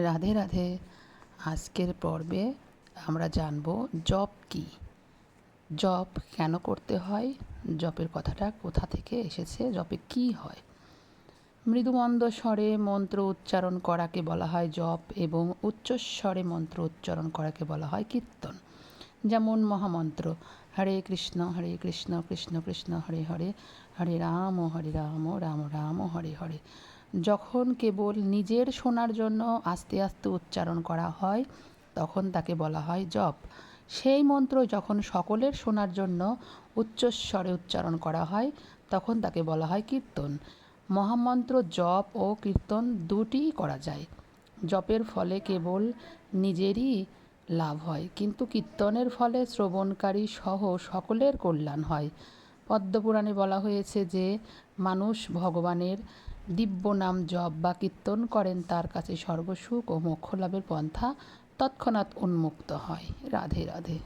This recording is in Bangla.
রাধে রাধে। আজকের পর্বে আমরা জানব জপ কী, জপ কেন করতে হয়, জপের কথাটা কোথা থেকে এসেছে, জপে কী হয়। মৃদুমন্দ স্বরে মন্ত্র উচ্চারণ করাকে বলা হয় জপ এবং উচ্চস্বরে মন্ত্র উচ্চারণ করাকে বলা হয় কীর্তন। যেমন মহামন্ত্র হরে কৃষ্ণ কৃষ্ণ কৃষ্ণ হরে হরে, হরে রাম রাম রাম হরে হরে যখন কেবল নিজের শোনার জন্য আস্তে আস্তে উচ্চারণ করা হয় তখন তাকে বলা হয় জপ। সেই মন্ত্র যখন সকলের শোনার জন্য উচ্চস্বরে উচ্চারণ করা হয় তখন তাকে বলা হয় কীর্তন। মহামন্ত্র জপ ও কীর্তন দুটিই করা যায়। জপের ফলে কেবল নিজেরই লাভ হয়, কিন্তু কীর্তনের ফলে শ্রবণকারী সহ সকলের কল্যাণ হয়। পদ্মপুরাণে বলা হয়েছে যে মানুষ ভগবানের দিব্য নাম জপ বা কীর্তন করেন তার কাছে সর্বসুখ ও মোক্ষ লাভের পন্থা তৎক্ষণাৎ উন্মুক্ত হয়। রাধে রাধে।